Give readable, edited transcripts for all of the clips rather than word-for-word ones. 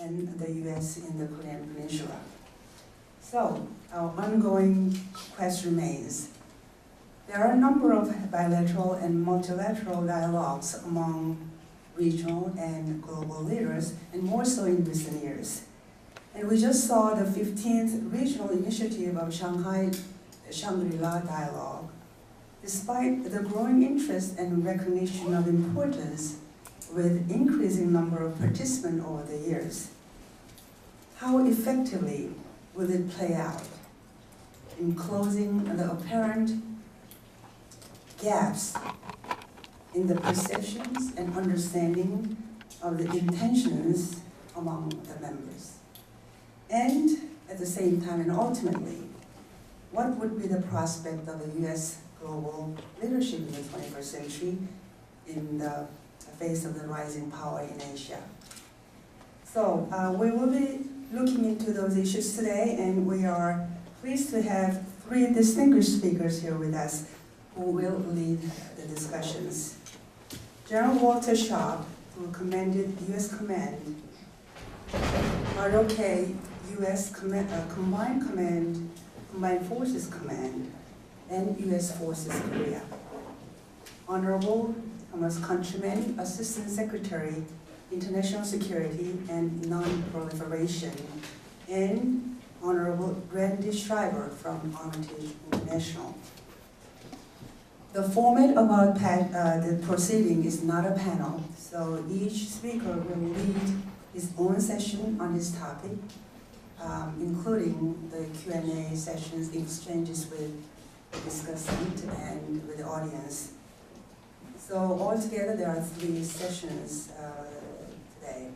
and the U.S. in the Korean Peninsula. So, our ongoing quest remains. There are a number of bilateral and multilateral dialogues among regional and global leaders, and more so in recent years. And we just saw the 15th regional initiative of Shanghai Shangri-La Dialogue. Despite the growing interest and recognition of importance with increasing number of participants over the years, how effectively will it play out in closing the apparent gaps in the perceptions and understanding of the intentions among the members? And at the same time, and ultimately, what would be the prospect of a U.S. global leadership in the 21st century in the face of the rising power in Asia? So we will be looking into those issues today, and we are pleased to have three distinguished speakers here with us who will lead the discussions. General Walter Sharp, who commanded U.S. Command, ROK U.S. Combined Command, Combined Forces Command, and U.S. Forces Korea. Honorable Thomas Countryman, Assistant Secretary, International Security and Non-Proliferation, and Honorable Randy Schreiber from Armitage International. The format of our the proceeding is not a panel, so each speaker will lead his own session on his topic, including the Q&A sessions, exchanges with the discussant and with the audience. So altogether there are 3 sessions today.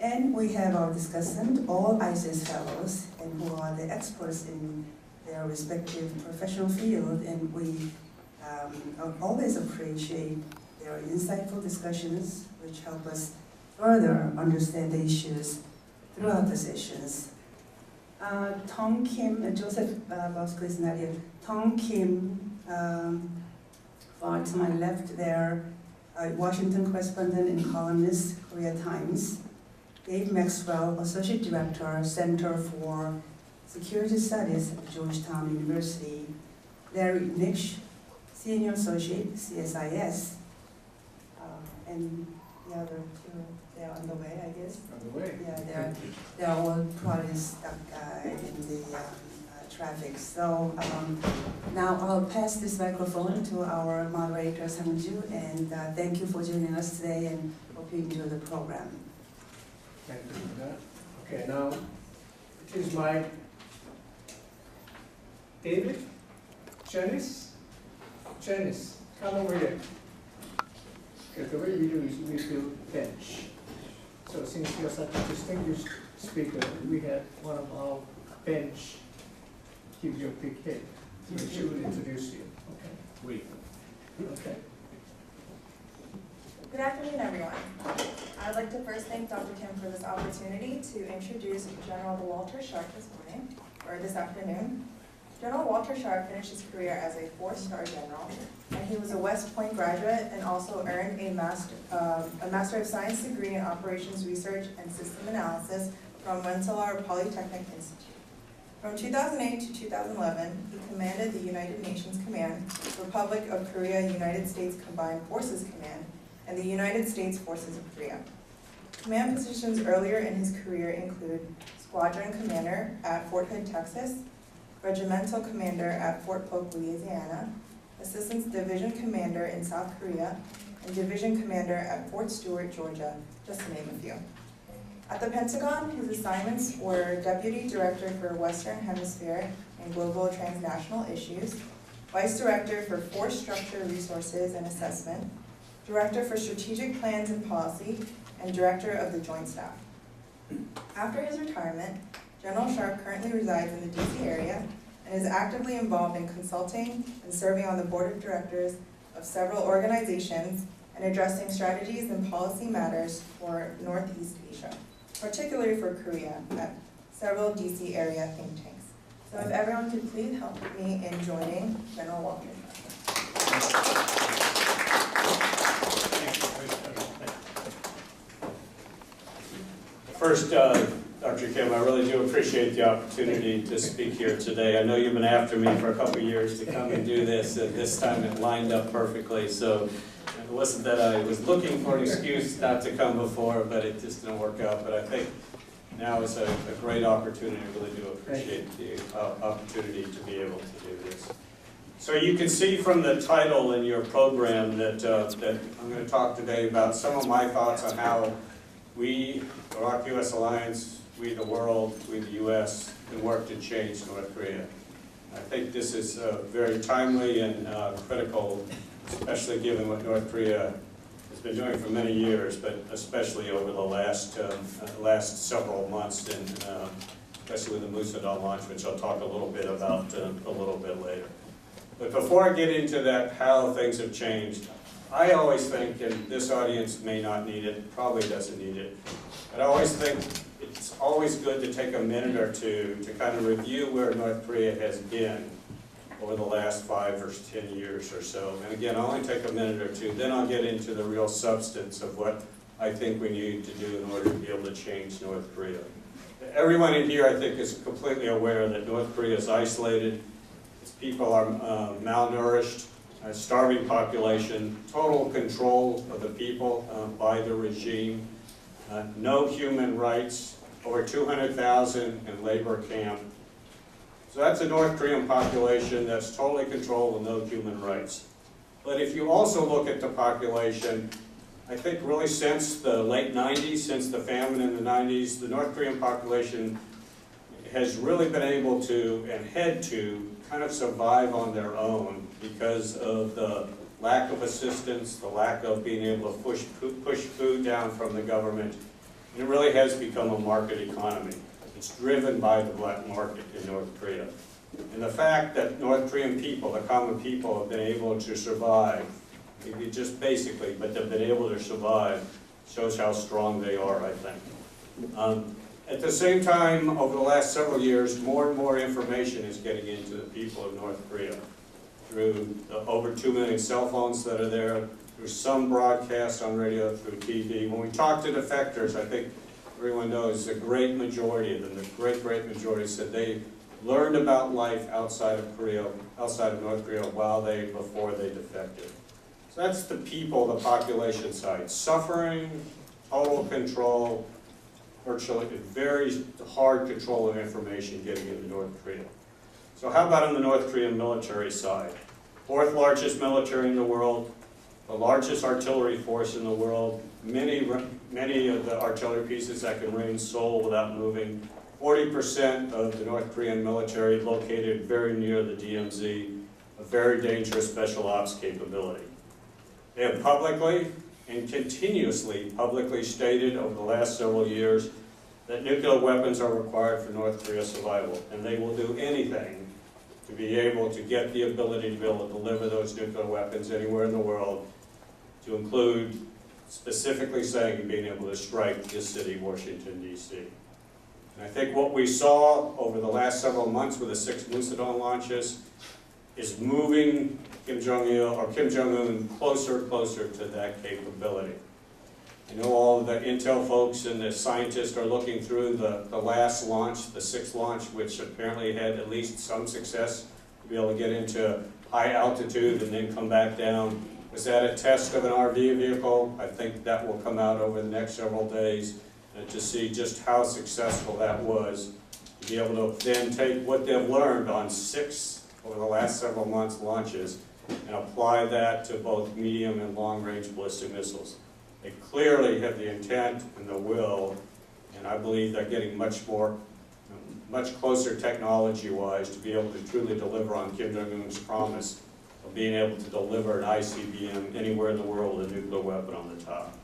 And we have our discussant, all ICAS fellows, and who are the experts in their respective professional field, and we always appreciate their insightful discussions, which help us further understand the issues throughout the sessions. Tong Kim, Joseph Bosco is not here. Tong Kim, far to my left there, Washington correspondent and columnist, Korea Times. Dave Maxwell, Associate Director, Center for Security Studies at Georgetown University. Larry Nitsch, Senior Associate, CSIS. And the other 2, they're on the way, I guess. On the way. Yeah, they're all probably stuck in the traffic. So now I'll pass this microphone to our moderator, Sang-Ju, and thank you for joining us today, and hope you enjoy the program. Thank you for that. Okay, now it is my David, Janice, come over here. Because the way we do is we do bench. So since you're such a distinguished speaker, we had one of our bench give you a big hit. So she will introduce you. Okay. Wait. Okay. Good afternoon, everyone. I'd like to first thank Dr. Kim for this opportunity to introduce General Walter Sharp this afternoon. General Walter Sharp finished his career as a 4-star general, and he was a West Point graduate and also earned a Master of Science degree in Operations Research and System Analysis from Rensselaer Polytechnic Institute. From 2008 to 2011, he commanded the United Nations Command, Republic of Korea United States Combined Forces Command, and the United States Forces of Korea. Command positions earlier in his career include Squadron Commander at Fort Hood, Texas, Regimental Commander at Fort Polk, Louisiana, Assistant Division Commander in South Korea, and Division Commander at Fort Stewart, Georgia, just to name a few. At the Pentagon, his assignments were Deputy Director for Western Hemisphere and Global Transnational Issues, Vice Director for Force Structure Resources and Assessment, Director for Strategic Plans and Policy, and Director of the Joint Staff. After his retirement, General Sharp currently resides in the DC area and is actively involved in consulting and serving on the board of directors of several organizations and addressing strategies and policy matters for Northeast Asia, particularly for Korea, at several DC area think tanks. So if everyone could please help me in joining General Walter Sharp. First, Dr. Kim, I really do appreciate the opportunity to speak here today. I know you've been after me for a couple of years to come and do this, and this time it lined up perfectly. So it wasn't that I was looking for an excuse not to come before, but it just didn't work out. But I think now is a great opportunity. I really do appreciate the opportunity to be able to do this. So you can see from the title in your program that I'm going to talk today about some of my thoughts on how we, the Iraq-U.S. Alliance, we the world, we the U.S., can work to change North Korea. I think this is very timely and critical, especially given what North Korea has been doing for many years, but especially over the last several months, and especially with the Musadal launch, which I'll talk a little bit about a little bit later. But before I get into that, how things have changed, I always think, and this audience may not need it, probably doesn't need it, but I always think it's always good to take a minute or two to kind of review where North Korea has been over the last 5 or 10 years or so. And again, I'll only take a minute or two, then I'll get into the real substance of what I think we need to do in order to be able to change North Korea. Everyone in here, I think, is completely aware that North Korea is isolated. Its people are malnourished, a starving population, total control of the people by the regime, no human rights, over 200,000 in labor camp. So that's a North Korean population that's totally controlled with no human rights. But if you also look at the population, I think really since the late 90s, since the famine in the 90s, the North Korean population has really been able to, and had to, kind of survive on their own because of the lack of assistance, the lack of being able to push food down from the government. And it really has become a market economy. It's driven by the black market in North Korea. And the fact that North Korean people, the common people, have been able to survive, maybe just basically, but they've been able to survive, shows how strong they are, I think. At the same time, over the last several years, more and more information is getting into the people of North Korea through the over 2 million cell phones that are there, through some broadcasts on radio, through TV. When we talk to defectors, I think everyone knows the great majority of them, the great majority, said they learned about life outside of Korea, outside of North Korea, before they defected. So that's the people, the population side. Suffering, total control, virtually very hard control of information getting into North Korea. So how about on the North Korean military side? 4th largest military in the world, the largest artillery force in the world, many of the artillery pieces that can rain Seoul without moving, 40% of the North Korean military located very near the DMZ, a very dangerous special ops capability. They have publicly and continuously publicly stated over the last several years that nuclear weapons are required for North Korea's survival, and they will do anything to be able to get the ability to be able to deliver those nuclear weapons anywhere in the world, to include specifically saying being able to strike this city, Washington, D.C. And I think what we saw over the last several months with the 6 Musadal launches is moving Kim Jong-un closer to that capability. I know all of the intel folks and the scientists are looking through the last launch, the 6th launch, which apparently had at least some success to be able to get into high altitude and then come back down. Was that a test of an RV vehicle? I think that will come out over the next several days to see just how successful that was, to be able to then take what they've learned on 6 over the last several months launches and apply that to both medium and long-range ballistic missiles. They clearly have the intent and the will, and I believe they're getting much closer technology-wise to be able to truly deliver on Kim Jong-un's promise of being able to deliver an ICBM anywhere in the world with a nuclear weapon on the top.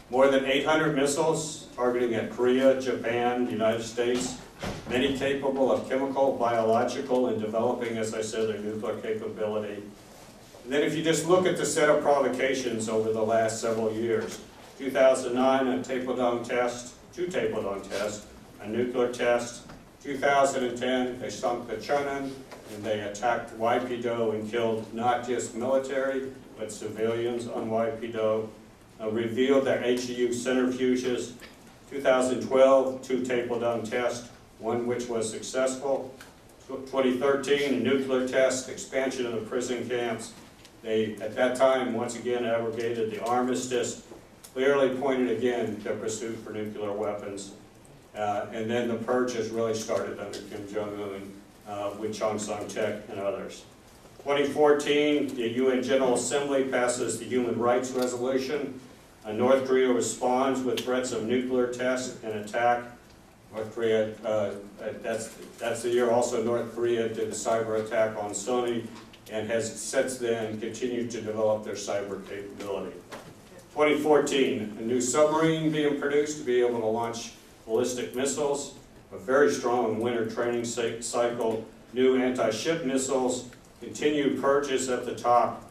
More than 800 missiles targeting at Korea, Japan, the United States, many capable of chemical, biological, and developing, as I said, their nuclear capability. And then if you just look at the set of provocations over the last several years, 2009, a Taepodong test, 2 Taepodong tests, a nuclear test. 2010, they sunk the Cheonan, and they attacked Waipito and killed not just military, but civilians on Waipito, revealed their HEU centrifuges. 2012, 2 tape-down tests, 1 which was successful. 2013, a nuclear test, expansion of the prison camps. They, at that time, once again abrogated the armistice, clearly pointed again to pursuit for nuclear weapons. And then the purge has really started under Kim Jong-un with Chong Song-Tek and others. 2014, the UN General Assembly passes the Human Rights Resolution. North Korea responds with threats of nuclear test and attack. North Korea, that's the year also North Korea did a cyber attack on Sony and has since then continued to develop their cyber capability. 2014, a new submarine being produced to be able to launch ballistic missiles, a very strong winter training cycle, new anti-ship missiles, continued purges at the top,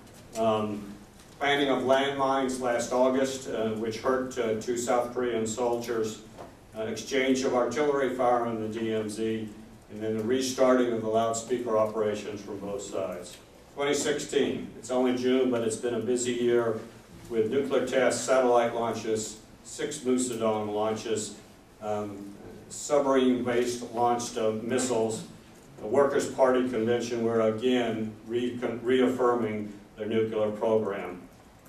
planting of landmines last August, which hurt 2 South Korean soldiers, exchange of artillery fire on the DMZ, and then the restarting of the loudspeaker operations from both sides. 2016, it's only June, but it's been a busy year with nuclear tests, satellite launches, 6 Musadong launches, submarine-based launched missiles, the Workers' Party Convention, where again reaffirming their nuclear program.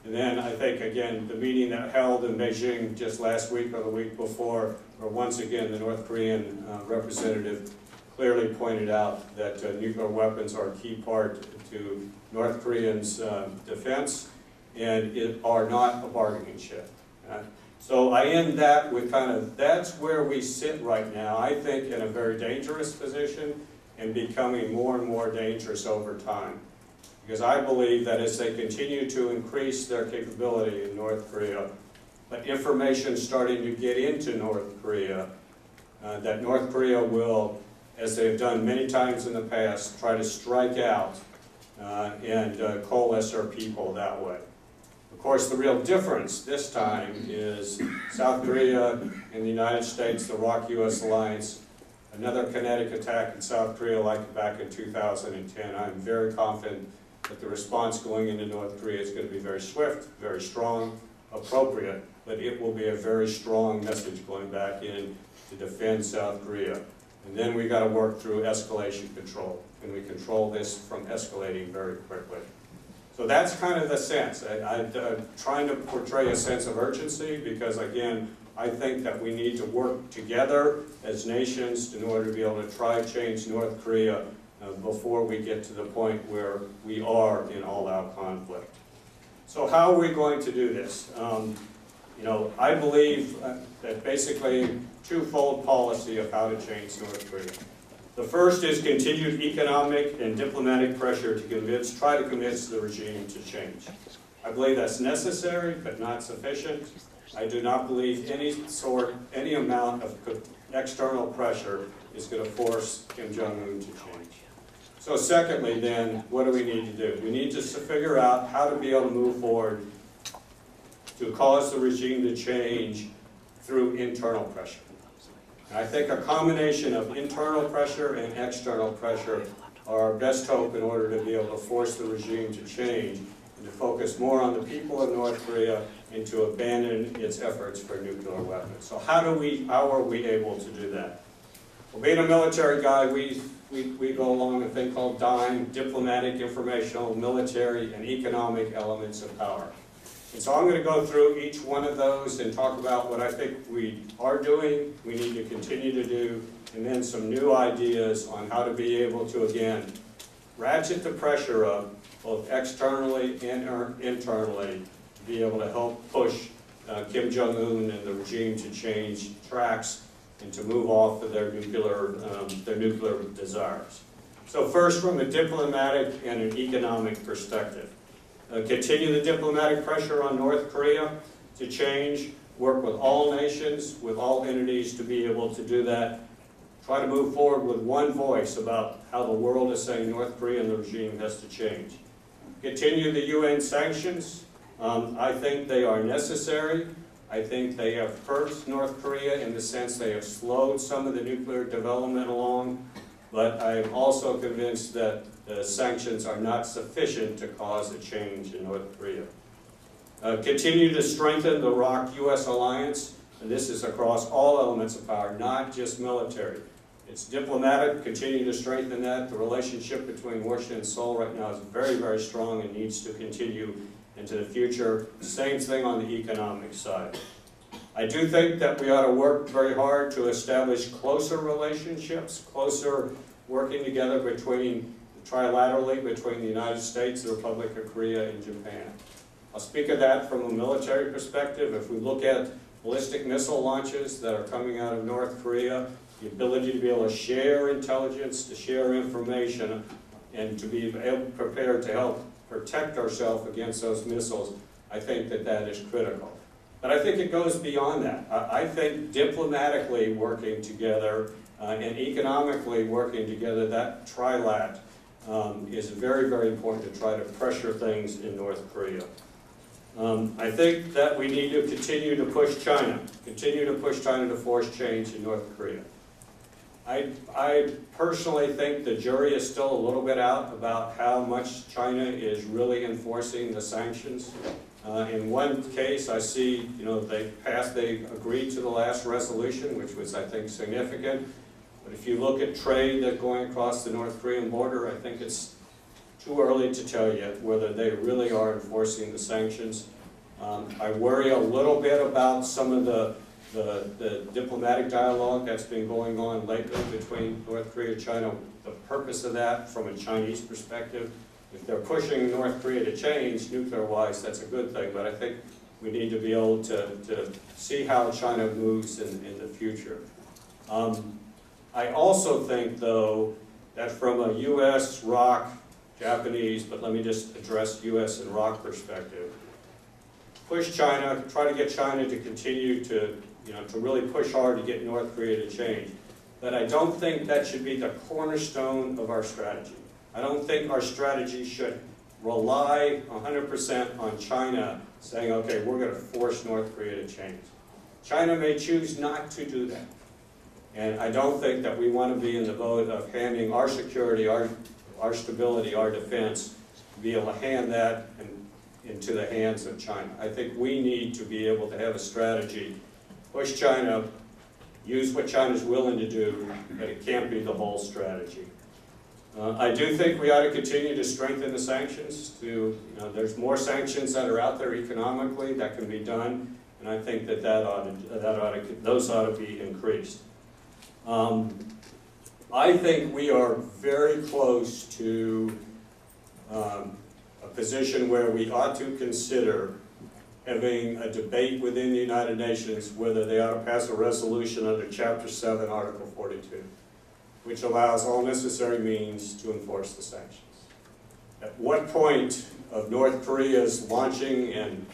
And then I think, again, the meeting that held in Beijing just last week or the week before, where once again the North Korean representative clearly pointed out that nuclear weapons are a key part to North Koreans' defense and are not a bargaining chip. So I end that with kind of, that's where we sit right now, I think in a very dangerous position and becoming more and more dangerous over time. Because I believe that as they continue to increase their capability in North Korea, but information starting to get into North Korea, that North Korea will, as they've done many times in the past, try to strike out and coalesce their people that way. Of course, the real difference this time is South Korea and the United States, the ROK-US alliance, another kinetic attack in South Korea like back in 2010. I'm very confident that the response going into North Korea is going to be very swift, very strong, appropriate, but it will be a very strong message going back in to defend South Korea. And then we got to work through escalation control, and we control this from escalating very quickly. So that's kind of the sense. I'm trying to portray a sense of urgency because, again, I think that we need to work together as nations in order to be able to try to change North Korea before we get to the point where we are in all-out conflict. So how are we going to do this? I believe that basically twofold policy of how to change North Korea. The first is continued economic and diplomatic pressure to try to convince the regime to change. I believe that's necessary, but not sufficient. I do not believe any amount of external pressure is going to force Kim Jong-un to change. So secondly then, what do we need to do? We need to figure out how to be able to move forward to cause the regime to change through internal pressure. And I think a combination of internal pressure and external pressure are our best hope in order to be able to force the regime to change and to focus more on the people of North Korea and to abandon its efforts for nuclear weapons. So how are we able to do that? Well, being a military guy, we go along a thing called DIME, diplomatic, informational, military, and economic elements of power. And so I'm going to go through each one of those and talk about what I think we are doing, we need to continue to do, and then some new ideas on how to be able to, again, ratchet the pressure up, both externally and internally, to be able to help push Kim Jong-un and the regime to change tracks and to move off of their nuclear desires. So first, from a diplomatic and an economic perspective. Continue the diplomatic pressure on North Korea to change, work with all nations, with all entities to be able to do that. Try to move forward with one voice about how the world is saying North Korea and the regime has to change. Continue the UN sanctions. I think they are necessary. I think they have hurt North Korea in the sense they have slowed some of the nuclear development along, but I am also convinced that the sanctions are not sufficient to cause a change in North Korea. Continue to strengthen the ROK-US alliance. And this is across all elements of power, not just military. It's diplomatic, continue to strengthen that. The relationship between Washington and Seoul right now is very, very strong and needs to continue into the future. Same thing on the economic side. I do think that we ought to work very hard to establish closer relationships, closer working together trilaterally between the United States, the Republic of Korea, and Japan. I'll speak of that from a military perspective. If we look at ballistic missile launches that are coming out of North Korea, the ability to be able to share intelligence, to share information, and to be prepared to help protect ourselves against those missiles, I think that that is critical. But I think it goes beyond that. I think diplomatically working together and economically working together, that trilat is very, very important to try to pressure things in North Korea. I think that we need to continue to push China to force change in North Korea. I personally think the jury is still a little bit out about how much China is really enforcing the sanctions. In one case, I see, they agreed to the last resolution, which was, I think, significant. But if you look at trade that's going across the North Korean border, I think it's too early to tell yet whether they really are enforcing the sanctions. I worry a little bit about some of the diplomatic dialogue that's been going on lately between North Korea and China. The purpose of that from a Chinese perspective, if they're pushing North Korea to change nuclear-wise, that's a good thing, but I think we need to be able to see how China moves in the future. I also think, though, that from a U.S., ROC, Japanese, but let me just address U.S. and ROC perspective, push China, try to get China to continue to really push hard to get North Korea to change. But I don't think that should be the cornerstone of our strategy. I don't think our strategy should rely 100% on China saying, okay, we're going to force North Korea to change. China may choose not to do that. And I don't think that we want to be in the boat of handing our security, our stability, our defense, to be able to hand that into the hands of China. I think we need to be able to have a strategy, push China, use what China's willing to do, but it can't be the whole strategy. I do think we ought to continue to strengthen the sanctions. There's more sanctions that are out there economically that can be done, and I think that those ought to be increased. I think we are very close to a position where we ought to consider having a debate within the United Nations whether they ought to pass a resolution under Chapter 7, Article 42, which allows all necessary means to enforce the sanctions. At what point of North Korea's launching and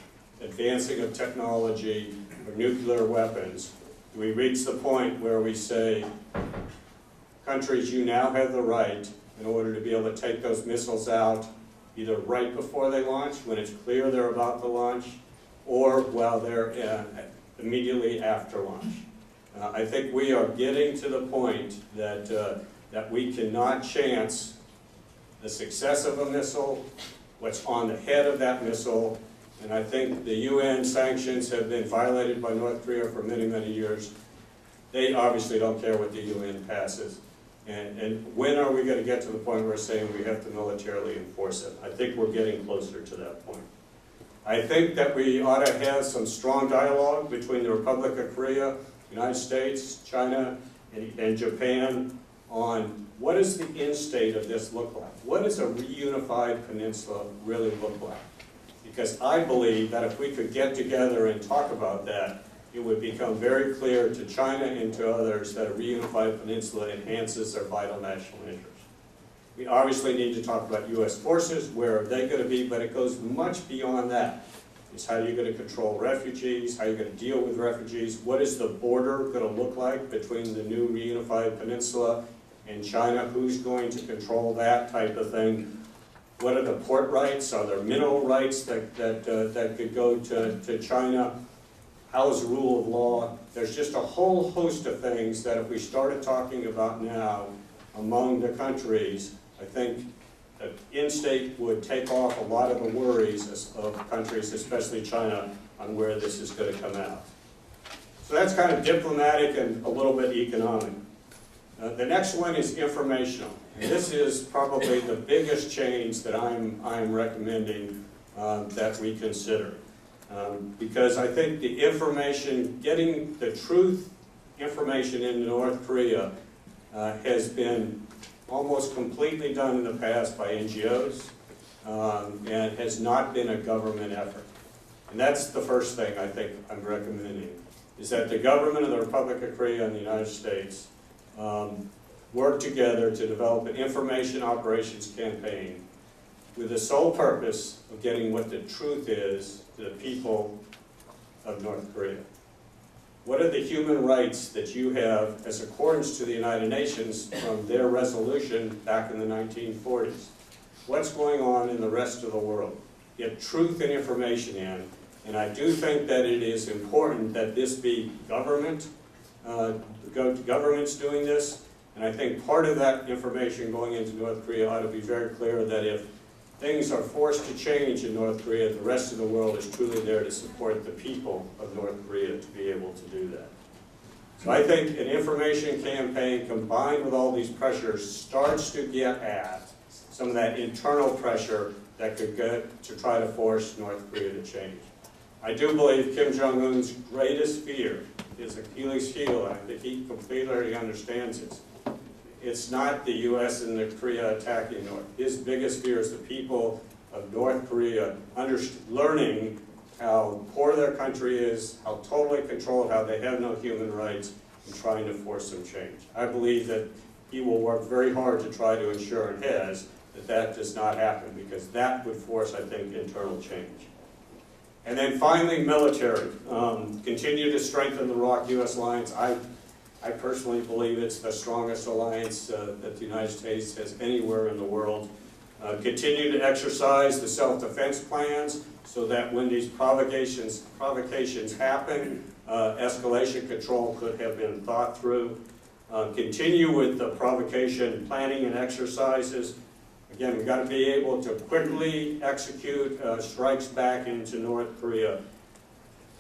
advancing of technology of nuclear weapons do we reach the point where we say, countries, you now have the right in order to be able to take those missiles out either right before they launch, when it's clear they're about to launch, or while they're immediately after launch. I think we are getting to the point that we cannot chance the success of a missile, what's on the head of that missile, and I think the UN sanctions have been violated by North Korea for many, many years. They obviously don't care what the UN passes. And when are we going to get to the point where we're saying we have to militarily enforce it? I think we're getting closer to that point. I think that we ought to have some strong dialogue between the Republic of Korea, United States, China, and Japan on what does the end state of this look like? What does a reunified peninsula really look like? Because I believe that if we could get together and talk about that, it would become very clear to China and to others that a reunified peninsula enhances their vital national interests. We obviously need to talk about U.S. forces, where are they going to be, but it goes much beyond that. It's how are you going to control refugees, how are you going to deal with refugees, what is the border going to look like between the new reunified peninsula and China, who's going to control that type of thing. What are the port rights, are there mineral rights that could go to China? How is the rule of law? There's just a whole host of things that if we started talking about now among the countries, I think the in-state would take off a lot of the worries of countries, especially China, on where this is going to come out. So that's kind of diplomatic and a little bit economic. The next one is informational. And this is probably the biggest change that I'm recommending that we consider. Because I think the information, getting the truth information in North Korea has been almost completely done in the past by NGOs and has not been a government effort. And that's the first thing I think I'm recommending, is that the government of the Republic of Korea and the United States work together to develop an information operations campaign with the sole purpose of getting what the truth is to the people of North Korea. What are the human rights that you have as accordance to the United Nations from their resolution back in the 1940s? What's going on in the rest of the world? Get truth and information in, and I do think that it is important that this be governments doing this, and I think part of that information going into North Korea ought to be very clear that if things are forced to change in North Korea, the rest of the world is truly there to support the people of North Korea to be able to do that. So I think an information campaign combined with all these pressures starts to get at some of that internal pressure that could get to try to force North Korea to change. I do believe Kim Jong-un's greatest fear is Achilles' heel, and I think he completely understands this. It's not the U.S. and the Korea attacking North. His biggest fear is the people of North Korea learning how poor their country is, how totally controlled, how they have no human rights, and trying to force some change. I believe that he will work very hard to try to ensure and has that does not happen, because that would force, I think, internal change. And then finally, military. Continue to strengthen the ROK-U.S. alliance. I personally believe it's the strongest alliance that the United States has anywhere in the world. Continue to exercise the self-defense plans so that when these provocations happen, escalation control could have been thought through. Continue with the provocation planning and exercises. Again, we've got to be able to quickly execute strikes back into North Korea,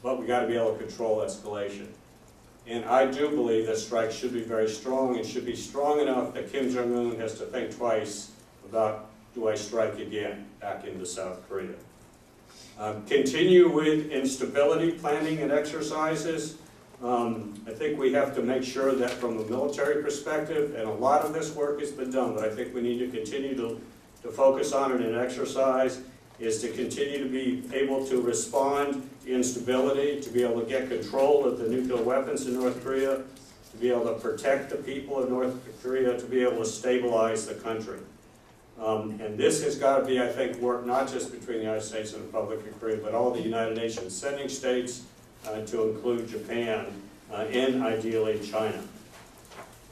but we've got to be able to control escalation. And I do believe that strikes should be very strong and should be strong enough that Kim Jong-un has to think twice about, do I strike again back into South Korea? Continue with instability planning and exercises. I think we have to make sure that from a military perspective, and a lot of this work has been done, but I think we need to continue to focus on it in exercise, is to continue to be able to respond to instability, to be able to get control of the nuclear weapons in North Korea, to be able to protect the people of North Korea, to be able to stabilize the country. And this has got to be, I think, work not just between the United States and the Republic of Korea, but all the United Nations sending states, to include Japan, and ideally China.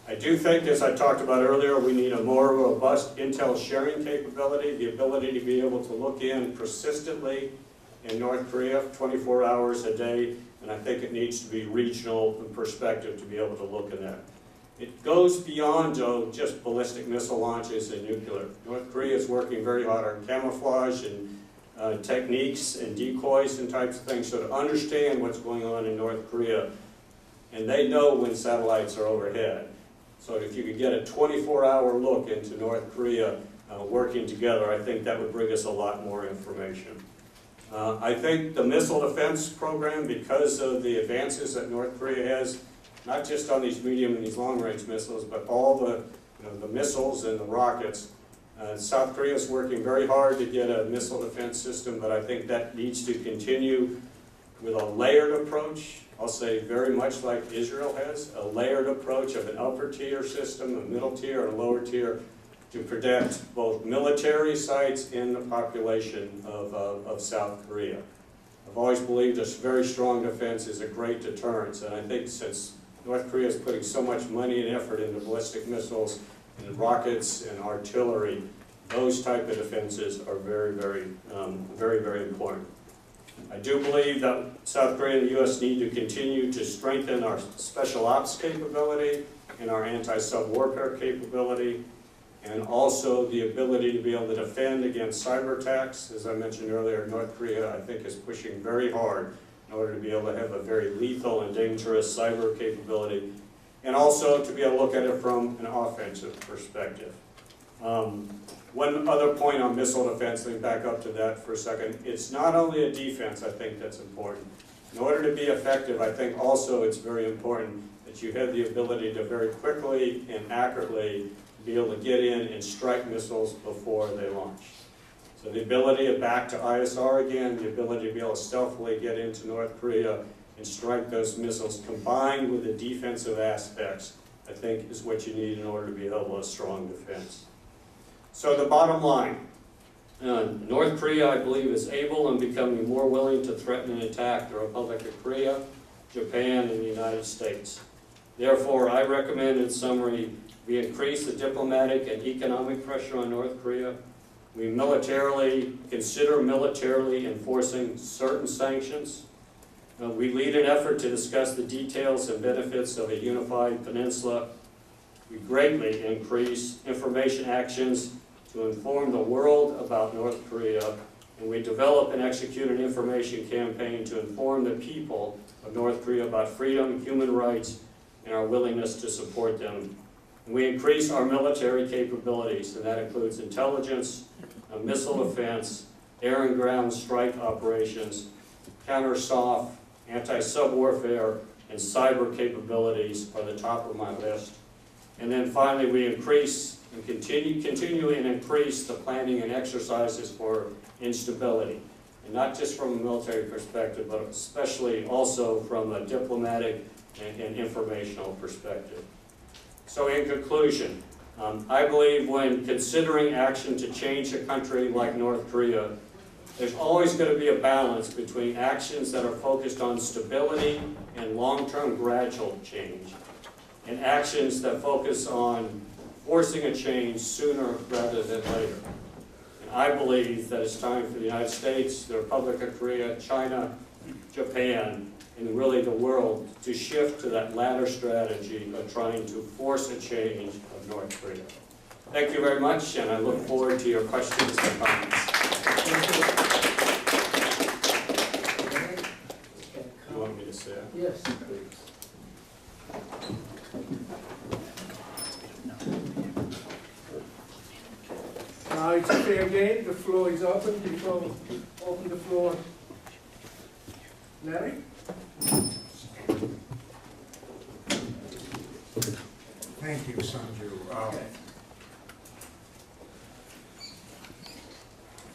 I do think, as I talked about earlier, we need a more robust intel sharing capability, the ability to be able to look in persistently in North Korea 24 hours a day, and I think it needs to be regional in perspective to be able to look at that. It goes beyond just ballistic missile launches and nuclear. North Korea is working very hard on camouflage and techniques and decoys and types of things, so to understand what's going on in North Korea, and they know when satellites are overhead. So if you could get a 24-hour look into North Korea working together, I think that would bring us a lot more information. I think the missile defense program, because of the advances that North Korea has, not just on these medium and these long-range missiles, but all the missiles and the rockets. South Korea is working very hard to get a missile defense system, but I think that needs to continue with a layered approach. I'll say very much like Israel has, a layered approach of an upper tier system, a middle tier, and a lower tier to protect both military sites and the population of South Korea. I've always believed a very strong defense is a great deterrence, and I think since North Korea is putting so much money and effort into ballistic missiles and rockets and artillery, those type of defenses are very, very important. I do believe that South Korea and the U.S. need to continue to strengthen our special ops capability and our anti-sub warfare capability, and also the ability to be able to defend against cyber attacks. As I mentioned earlier, North Korea, I think, is pushing very hard in order to be able to have a very lethal and dangerous cyber capability, and also to be able to look at it from an offensive perspective. One other point on missile defense, let me back up to that for a second. It's not only a defense, I think, that's important. In order to be effective, I think also it's very important that you have the ability to very quickly and accurately be able to get in and strike missiles before they launch. So the ability to back to ISR again, the ability to be able to stealthily get into North Korea and strike those missiles, combined with the defensive aspects, I think is what you need in order to be able to have a strong defense. So the bottom line, North Korea, I believe, is able and becoming more willing to threaten and attack the Republic of Korea, Japan, and the United States. Therefore, I recommend, in summary, we increase the diplomatic and economic pressure on North Korea. We consider militarily enforcing certain sanctions. We lead an effort to discuss the details and benefits of a unified peninsula. We greatly increase information actions to inform the world about North Korea, and we develop and execute an information campaign to inform the people of North Korea about freedom, human rights, and our willingness to support them. And we increase our military capabilities, and that includes intelligence, missile defense, air and ground strike operations, counter-SOF, anti-sub warfare, and cyber capabilities are the top of my list. And then finally, we increase and continue and increase the planning and exercises for instability. And not just from a military perspective, but especially also from a diplomatic and informational perspective. So in conclusion, I believe when considering action to change a country like North Korea, there's always going to be a balance between actions that are focused on stability and long-term gradual change, and actions that focus on forcing a change sooner rather than later. And I believe that it's time for the United States, the Republic of Korea, China, Japan, and really the world to shift to that latter strategy of trying to force a change of North Korea. Thank you very much, and I look forward to your questions and comments. You want me to say it? Yes, please. It's fair game. The floor is open. People open the floor. Larry? Thank you, Sanju.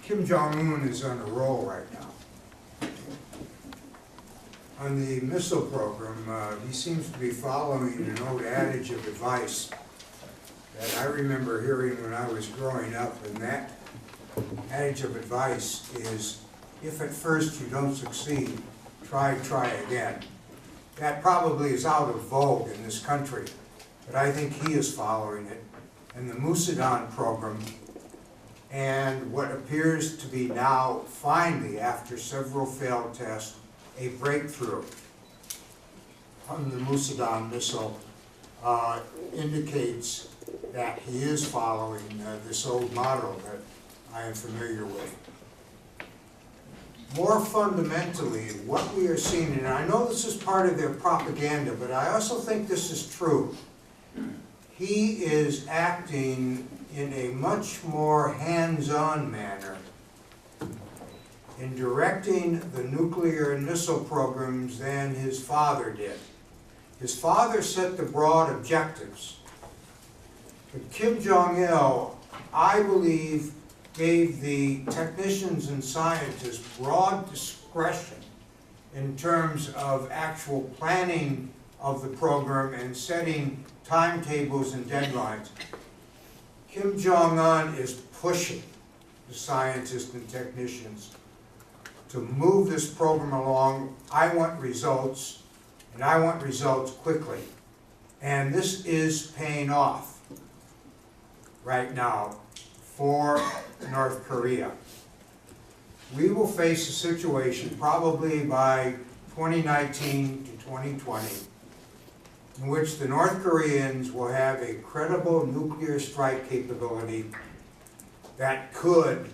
Kim Jong-un is on a roll right now. On the missile program, he seems to be following an old adage of advice that I remember hearing when I was growing up, and that adage of advice is, if at first you don't succeed, try again. That probably is out of vogue in this country, but I think he is following it. And the Musadan program, and what appears to be now, finally, after several failed tests, a breakthrough on the Musadan missile, indicates that he is following this old model that I am familiar with. More fundamentally, what we are seeing, and I know this is part of their propaganda, but I also think this is true. He is acting in a much more hands-on manner in directing the nuclear and missile programs than his father did. His father set the broad objectives, but Kim Jong-il, I believe, gave the technicians and scientists broad discretion in terms of actual planning of the program and setting timetables and deadlines. Kim Jong-un is pushing the scientists and technicians to move this program along. I want results, and I want results quickly. And this is paying off right now for North Korea. We will face a situation probably by 2019 to 2020 in which the North Koreans will have a credible nuclear strike capability that could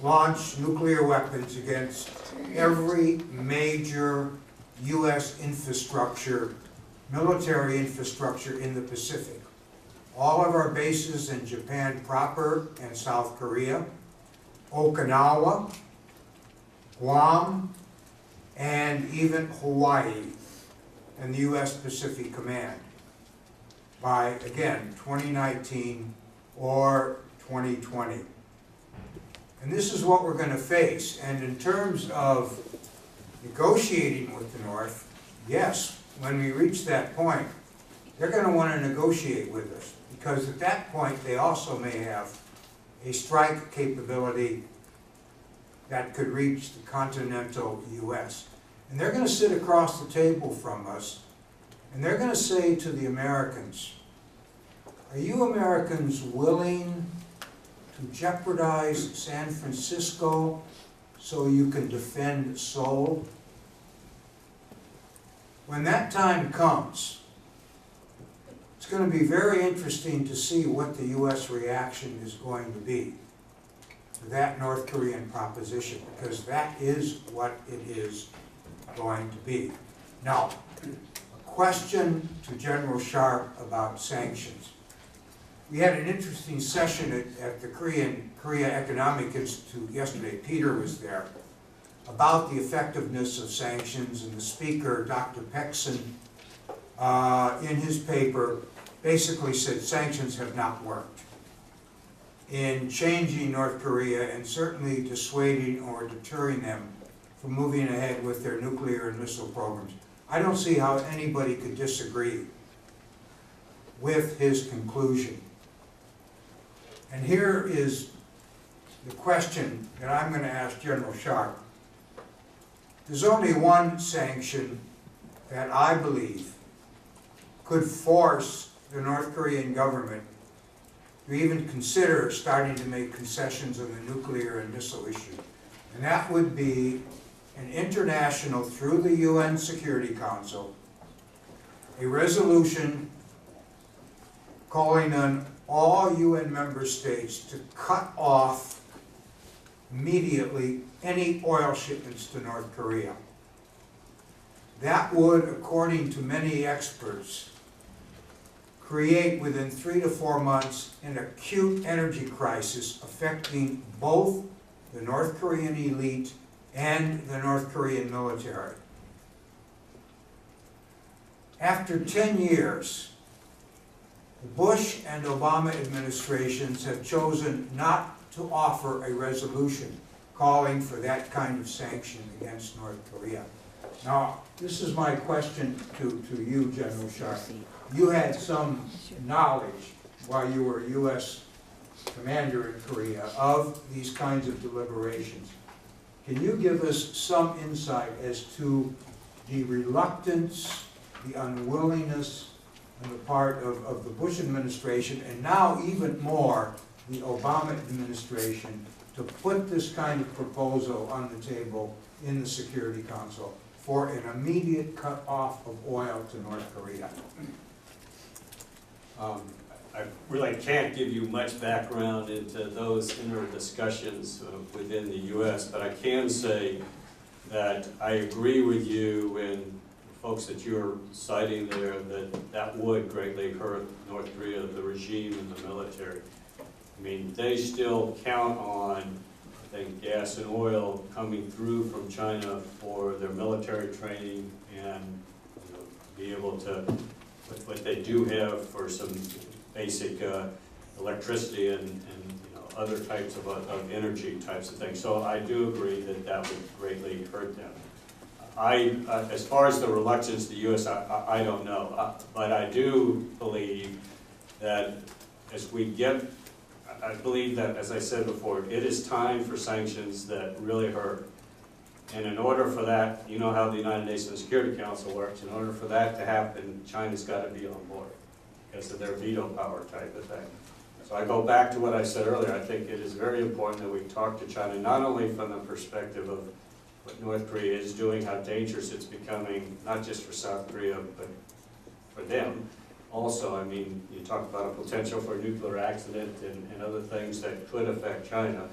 launch nuclear weapons against every major U.S. infrastructure, military infrastructure in the Pacific. All of our bases in Japan proper and South Korea, Okinawa, Guam, and even Hawaii and the U.S. Pacific Command by, again, 2019 or 2020. And this is what we're going to face. And in terms of negotiating with the North, yes, when we reach that point, they're going to want to negotiate with us, because at that point they also may have a strike capability that could reach the continental U.S. And they're going to sit across the table from us, and they're going to say to the Americans, are you Americans willing to jeopardize San Francisco so you can defend Seoul? When that time comes, it's going to be very interesting to see what the U.S. reaction is going to be to that North Korean proposition, because that is what it is going to be. Now, a question to General Sharp about sanctions. We had an interesting session at the Korea Economic Institute yesterday. Peter was there, about the effectiveness of sanctions, and the speaker, Dr. Pexon, in his paper, basically said sanctions have not worked in changing North Korea and certainly dissuading or deterring them from moving ahead with their nuclear and missile programs. I don't see how anybody could disagree with his conclusion. And here is the question that I'm going to ask General Sharp. There's only one sanction that I believe could force the North Korean government to even consider starting to make concessions on the nuclear and missile issue. And that would be an international, through the UN Security Council, a resolution calling on all UN member states to cut off immediately any oil shipments to North Korea. That would, according to many experts, create within 3 to 4 months an acute energy crisis affecting both the North Korean elite and the North Korean military. After 10 years, the Bush and Obama administrations have chosen not to offer a resolution calling for that kind of sanction against North Korea. Now, this is my question to you, General Sharp. You had some knowledge while you were U.S. commander in Korea of these kinds of deliberations. Can you give us some insight as to the reluctance, the unwillingness on the part of the Bush administration, and now even more the Obama administration, to put this kind of proposal on the table in the Security Council for an immediate cut off of oil to North Korea? I really can't give you much background into those inner discussions within the U.S., but I can say that I agree with you and folks that you're citing there that that would greatly hurt North Korea, the regime and the military. I mean, they still count on, I think, gas and oil coming through from China for their military training and, you know, be able to, with what they do have for some basic electricity and you know, other types of energy types of things. So I do agree that that would greatly hurt them. As far as the reluctance of the U.S., I don't know, but I do believe that as we get, I believe that, as I said before, it is time for sanctions that really hurt. And in order for that, you know how the United Nations Security Council works, in order for that to happen, China's got to be on board because of their veto power type of thing. So I go back to what I said earlier. I think it is very important that we talk to China, not only from the perspective of what North Korea is doing, how dangerous it's becoming, not just for South Korea, but for them. Also, I mean, you talk about a potential for a nuclear accident and other things that could affect China.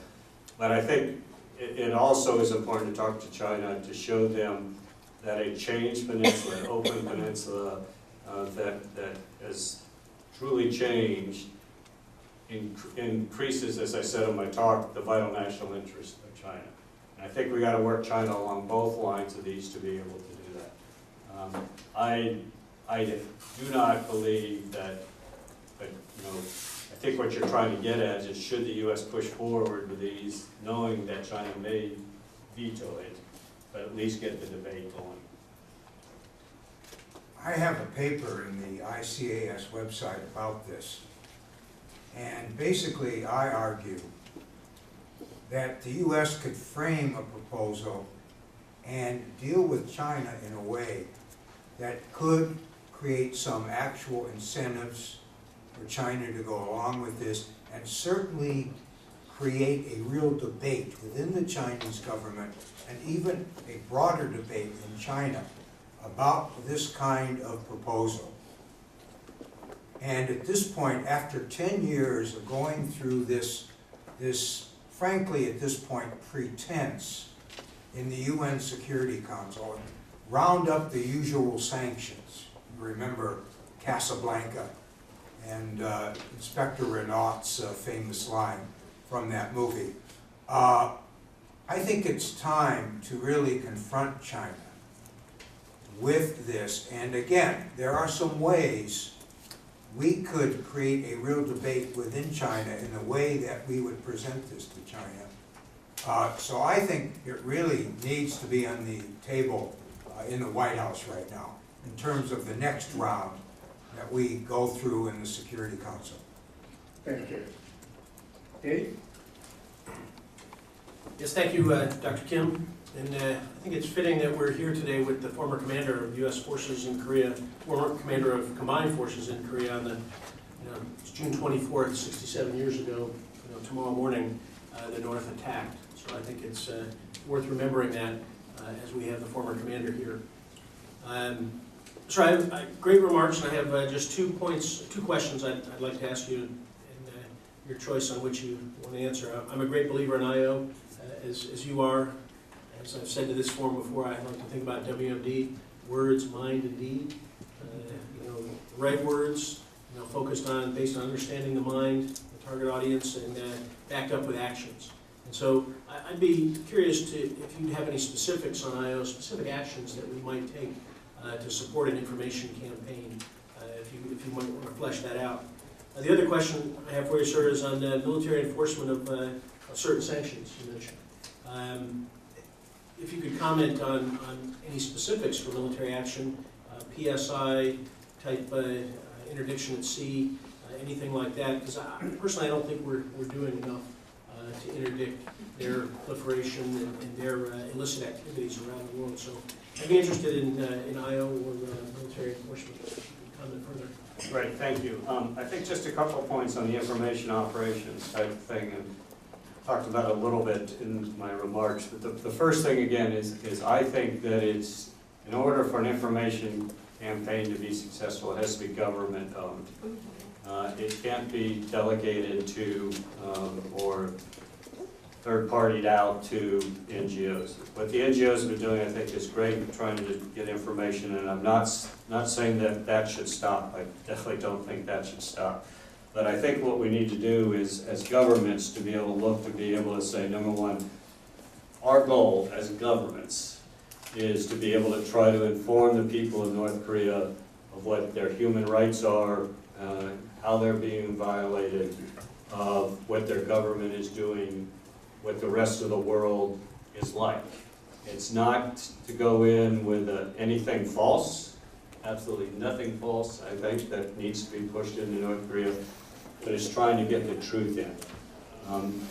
But I think it also is important to talk to China to show them that a changed peninsula, an open peninsula that has truly changed, increases, as I said in my talk, the vital national interest of China. And I think we got to work China along both lines of these to be able to do that. I do not believe that, but I think what you're trying to get at is should the U.S. push forward with these, knowing that China may veto it, but at least get the debate going. I have a paper in the ICAS website about this, and basically I argue that the U.S. could frame a proposal and deal with China in a way that could create some actual incentives for China to go along with this, and certainly create a real debate within the Chinese government, and even a broader debate in China about this kind of proposal. And at this point, after 10 years of going through this frankly at this point, pretense in the UN Security Council, round up the usual sanctions. Remember Casablanca and Inspector Renault's famous line from that movie. I think it's time to really confront China with this. And again, there are some ways we could create a real debate within China in the way that we would present this to China. So I think it really needs to be on the table in the White House right now in terms of the next round that we go through in the Security Council. Thank you. Dave? Yes, thank you, Dr. Kim. And I think it's fitting that we're here today with the former commander of U.S. forces in Korea, former commander of combined forces in Korea on the, it's June 24th, 67 years ago, tomorrow morning, the North attacked. So I think it's worth remembering that as we have the former commander here. So I have great remarks, and I have just 2 questions I'd like to ask you, and your choice on which you want to answer. I'm a great believer in I.O., as you are. As I've said to this forum before, I like to think about WMD, words, mind, and deed. The right words, focused on, based on understanding the mind, the target audience, and backed up with actions. And so I'd be curious if you'd have any specifics on I.O., specific actions that we might take to support an information campaign, if you might want to flesh that out. The other question I have for you, sir, is on military enforcement of certain sanctions you mentioned. If you could comment on any specifics for military action, PSI type interdiction at sea, anything like that, because personally I don't think we're doing enough to interdict their proliferation and their illicit activities around the world. So I'd be interested in I.O. or military enforcement. Comment further. Great, thank you. I think just a couple of points on the information operations type of thing, and talked about it a little bit in my remarks, but the first thing again is I think that it's, in order for an information campaign to be successful, it has to be government owned. It can't be delegated to or third-partied out to NGOs. What the NGOs have been doing, I think, is great, trying to get information, and I'm not saying that should stop. I definitely don't think that should stop. But I think what we need to do is, as governments, to be able to look, to be able to say, number one, our goal as governments is to be able to try to inform the people of North Korea of what their human rights are, how they're being violated, of what their government is doing, what the rest of the world is like. It's not to go in with anything false, absolutely nothing false, I think, that needs to be pushed into North Korea, but it's trying to get the truth in.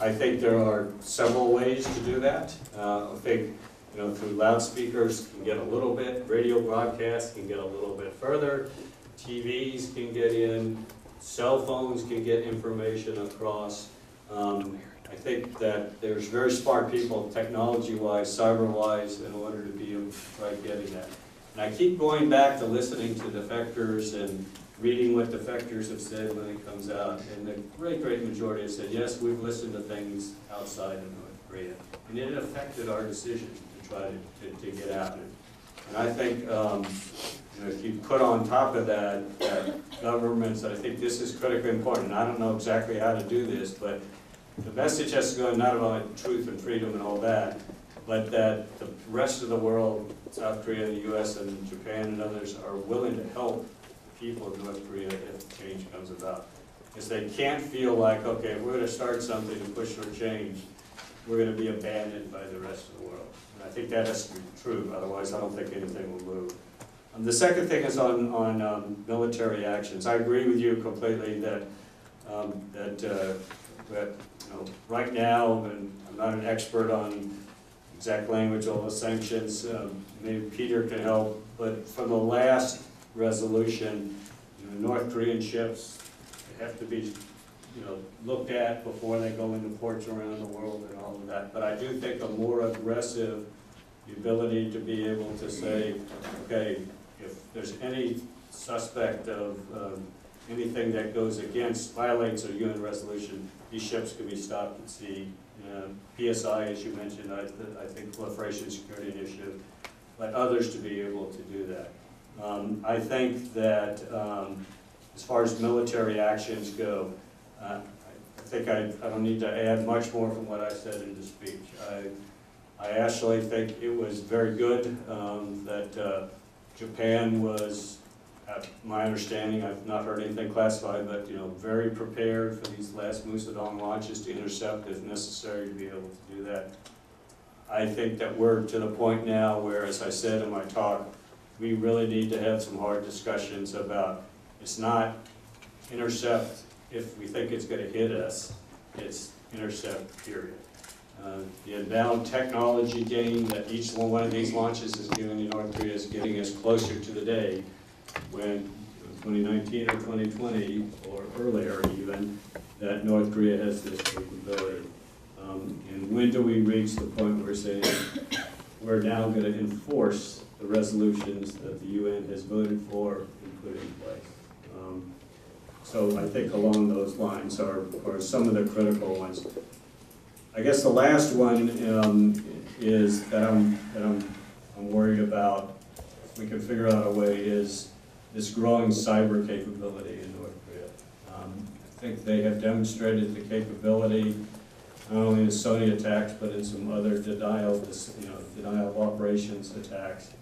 I think there are several ways to do that. I think through loudspeakers can get a little bit, radio broadcasts can get a little bit further, TVs can get in, cell phones can get information across. I think that there's very smart people, technology-wise, cyber-wise, in order to be getting that. And I keep going back to listening to defectors and reading what defectors have said when it comes out. And the great majority have said, yes, we've listened to things outside of North Korea. And it affected our decision to try to get out of it. And I think, you know, if you put on top of that, governments, I think this is critically important. And I don't know exactly how to do this, but the message has to go not about truth and freedom and all that, but that the rest of the world, South Korea, the US, and Japan and others, are willing to help the people of North Korea if change comes about. Because they can't feel like, okay, we're going to start something and push for change, we're going to be abandoned by the rest of the world. And I think that has to be true, otherwise I don't think anything will move. The second thing is on military actions. I agree with you completely that, you know, right now, and I'm not an expert on exact language, all the sanctions, maybe Peter can help, but from the last resolution, you know, North Korean ships have to be, you know, looked at before they go into ports around the world and all of that. But I do think a more aggressive, the ability to be able to say, okay, if there's any suspect of anything that goes against, violates a UN resolution, these ships can be stopped at sea. PSI, as you mentioned, I think Proliferation Security Initiative, but others to be able to do that. I think that as far as military actions go, I think I don't need to add much more from what I said in the speech. I actually think it was very good that Japan was, my understanding, I've not heard anything classified, but you know, very prepared for these last Musadong launches to intercept if necessary to be able to do that. I think that we're to the point now where, as I said in my talk, we really need to have some hard discussions about, it's not intercept if we think it's going to hit us, it's intercept, period. The inbound technology gain that each one of these launches is giving North Korea is getting us closer to the day when 2019 or 2020 or earlier even, that North Korea has this capability. And when do we reach the point where we're saying we're now going to enforce the resolutions that the UN has voted for and put in place? So I think along those lines are some of the critical ones. I guess the last one is that I'm worried about, if we can figure out a way, is this growing cyber capability in North Korea. I think they have demonstrated the capability, not only in Sony attacks, but in some other denial of operations attacks.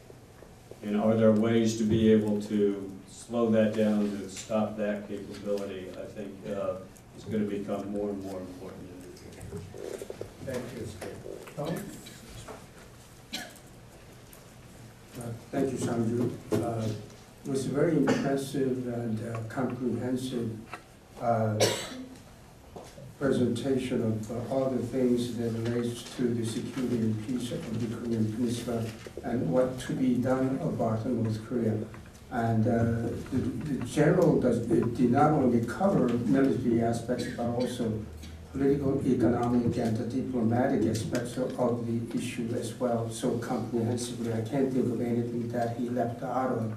And are there ways to be able to slow that down, to stop that capability? I think is going to become more and more important in the future. Thank you. Tom? Thank you, Sanju. It was a very impressive and comprehensive presentation of all the things that relates to the security and peace of the Korean Peninsula and what to be done about North Korea. And the general did not only cover military aspects, but also political, economic, and diplomatic aspects of the issue as well, so comprehensively. I can't think of anything that he left out of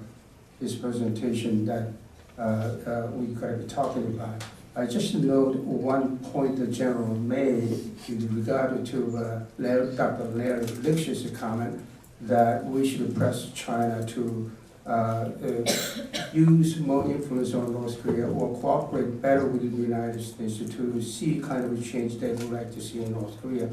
his presentation that we could be talking about. I just note one point the general made with regard to Dr. Larry Lipsch's comment that we should press China to use more influence on North Korea or cooperate better with the United States to see kind of a change they would like to see in North Korea.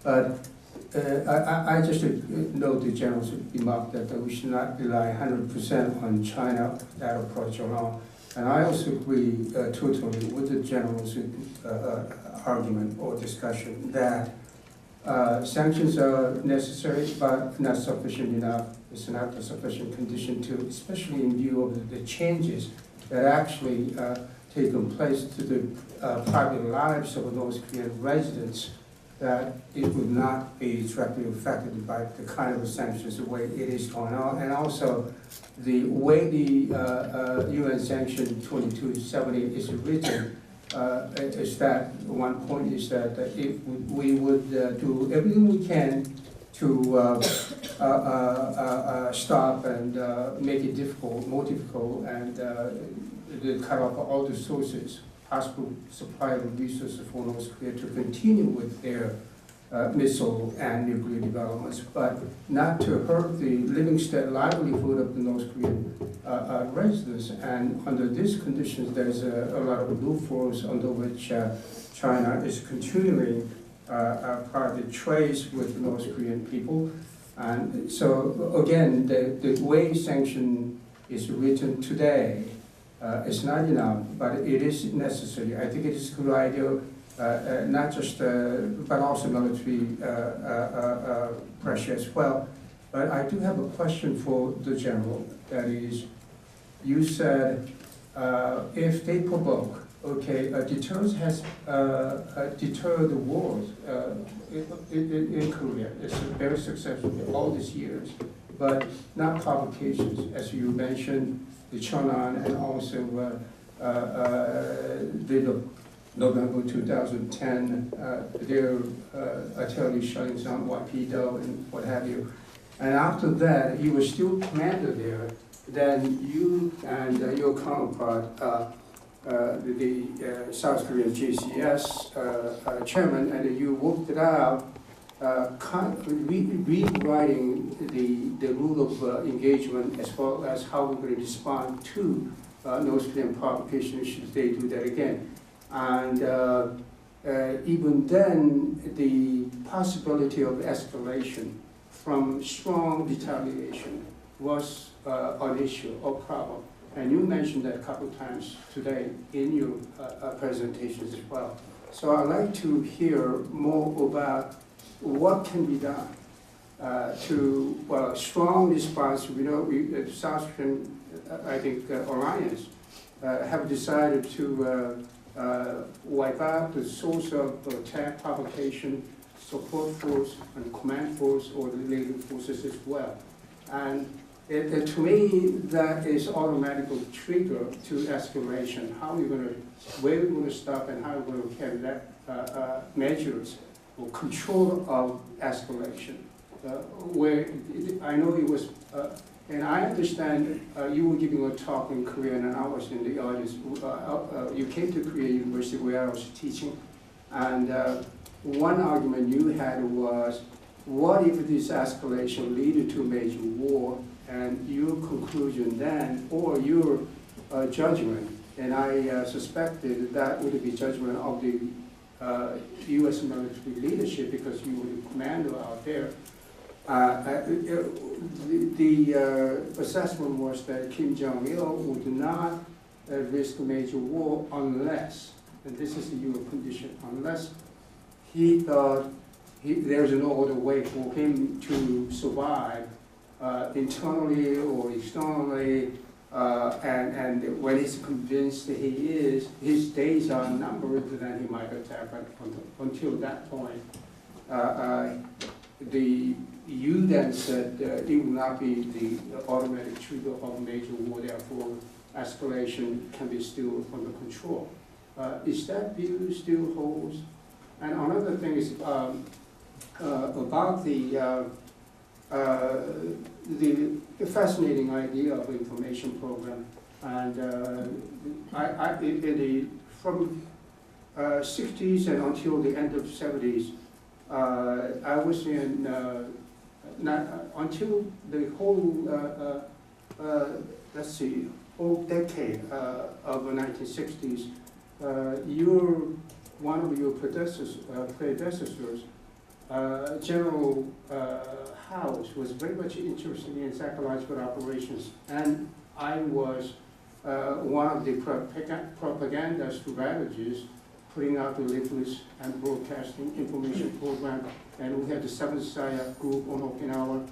But I just note the general's remark that we should not rely 100% on China, that approach alone. And I also agree totally with the general's argument or discussion that sanctions are necessary, but not sufficient enough. It's not a sufficient condition to, especially in view of the changes that actually taken place to the private lives of North Korean residents, that it would not be directly affected by the kind of sanctions the way it is going on. And also, the way the UN Sanction 2270 is written, is that one point is that if we would do everything we can to stop and make it difficult, more difficult, and cut off all the sources, possible supply of resources for North Korea to continue with their missile and nuclear developments, but not to hurt the livelihood of the North Korean residents. And under these conditions, there is a lot of loopholes under which China is continuing private trades with the North Korean people. And so again, the way sanction is written today is not enough, but it is necessary. I think it is a good idea, not just, but also military pressure as well. But I do have a question for the general. That is, you said if they provoke, okay, deterrence has deterred the wars in Korea. It's very successful all these years, but not provocations, as you mentioned, the Cheonan and also the November 2010, their artillery shelling down YPO and what have you. And after that, you were still commander there. Then you and your counterpart, the South Korean JCS chairman, and you worked it out, rewriting the rule of engagement as well as how we're going to respond to North Korean provocation should they do that again. And even then, the possibility of escalation from strong retaliation was an issue or problem. And you mentioned that a couple of times today in your presentations as well. So I'd like to hear more about what can be done to strong response. We know the South Korean, I think, alliance have decided to wipe out the source of attack, provocation, support force, and command force, or the related forces as well. And to me, that is automatically trigger to escalation. How we're going to, where we're going to stop, and how we're going to carry that measures or control of escalation. Where I know it was, and I understand you were giving a talk in Korean, and I was in the audience. You came to Korea University where I was teaching, and one argument you had was, what if this escalation leaded to major war? And your conclusion then, or your judgment, and I suspected that would be judgment of the U.S. military leadership because you were the commander out there. The assessment was that Kim Jong-il would not risk a major war unless, and this is the U.S. condition, unless he thought there's no other way for him to survive internally or externally, and when he's convinced that he is, his days are numbered, then he might attack. But until that point, you then said it will not be the automatic trigger of a major war, therefore escalation can be still under control. Is that view still holds? And another thing is about the fascinating idea of information program, and from 60s and until the end of 70s, I was in until the whole let's see, whole decade of the 1960s. One of your predecessors, General House, was very much interested in psychological operations, and I was one of the propaganda strategists, putting out the leaflets and broadcasting information program. And we had the 7th SIAC group on Okinawa,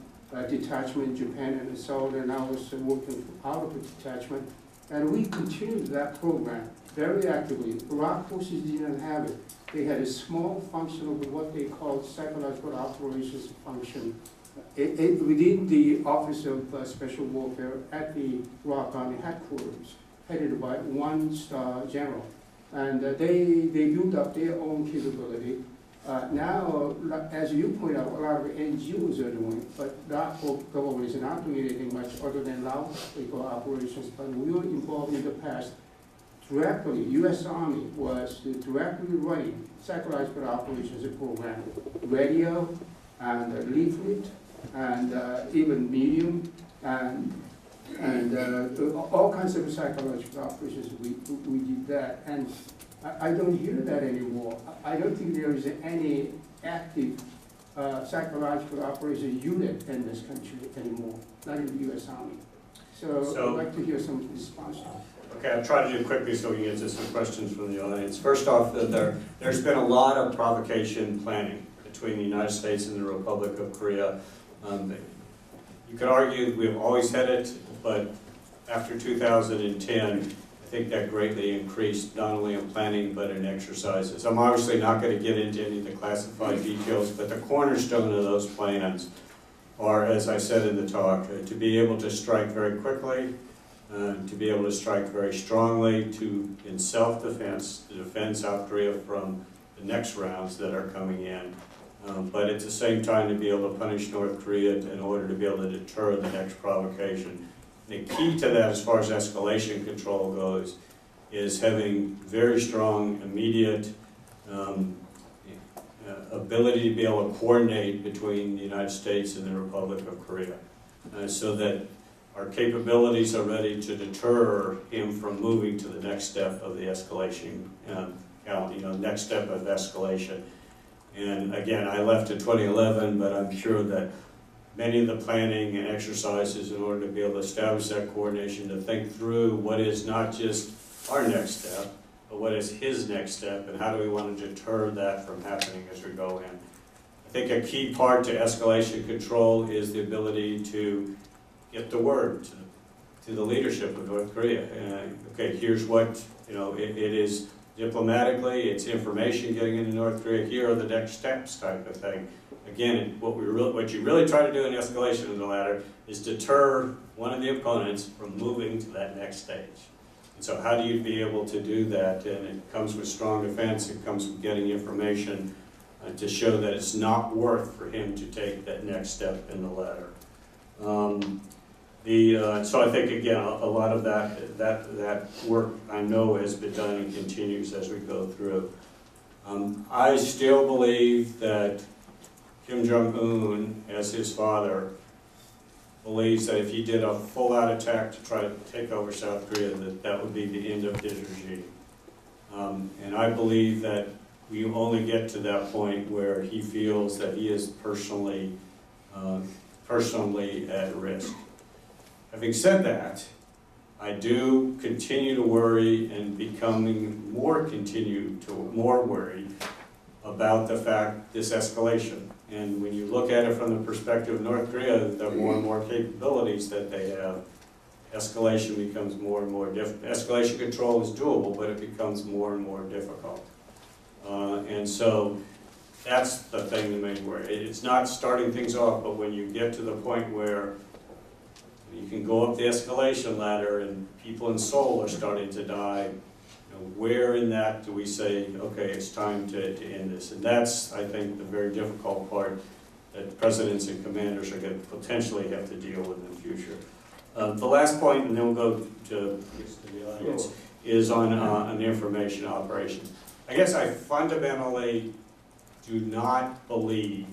detachment in Japan and so on, and I was working out of the detachment. And we continued that program very actively. Iraq forces didn't have it. They had a small function of what they called psychological operations function within the Office of Special Warfare at the Iraq Army headquarters, headed by one star general. And they built up their own capability. Now, as you point out, a lot of NGOs are doing it, but that government is not doing anything much other than loudspeaker operations. But we were involved in the past directly, U.S. Army was directly running psychological operations program, radio and leaflet and even medium and all kinds of psychological operations. We did that, and I don't hear that anymore. I don't think there is any active psychological operations unit in this country anymore, not in the U.S. Army. So I'd like to hear some response to that. Okay, I'll try to do it quickly so we can get to some questions from the audience. First off, there's been a lot of provocation planning between the United States and the Republic of Korea. You could argue we've always had it, but after 2010, I think that greatly increased not only in planning but in exercises. I'm obviously not going to get into any of the classified details, but the cornerstone of those plans are, as I said in the talk, to be able to strike very quickly, to be able to strike very strongly, in self-defense, to defend South Korea from the next rounds that are coming in, but at the same time to be able to punish North Korea in order to be able to deter the next provocation. The key to that, as far as escalation control goes, is having very strong, immediate ability to be able to coordinate between the United States and the Republic of Korea, so that our capabilities are ready to deter him from moving to the next step of the escalation, next step of escalation. And again, I left in 2011, but I'm sure that many of the planning and exercises in order to be able to establish that coordination, to think through what is not just our next step, but what is his next step, and how do we want to deter that from happening as we go in. I think a key part to escalation control is the ability to get the word to the leadership of North Korea. Okay, here's what, it is diplomatically, it's information getting into North Korea, here are the next steps type of thing. Again, what you really try to do in escalation of the ladder is deter one of the opponents from moving to that next stage. And so how do you be able to do that? And it comes with strong defense, it comes with getting information to show that it's not worth for him to take that next step in the ladder. So I think, again, a lot of that work I know has been done and continues as we go through. I still believe that Kim Jong-un, as his father, believes that if he did a full-out attack to try to take over South Korea, that would be the end of his regime. And I believe that we only get to that point where he feels that he is personally at risk. Having said that, I do continue to worry and becoming more worried about the fact this escalation. And when you look at it from the perspective of North Korea, the more and more capabilities that they have, escalation becomes more and more difficult. Escalation control is doable, but it becomes more and more difficult. And so that's the thing that may worry. It's not starting things off, but when you get to the point where you can go up the escalation ladder and people in Seoul are starting to die, where in that do we say, okay, it's time to end this? And that's, I think, the very difficult part that presidents and commanders are going to potentially have to deal with in the future. The last point, and then we'll go to the audience, is on information operations. I guess I fundamentally do not believe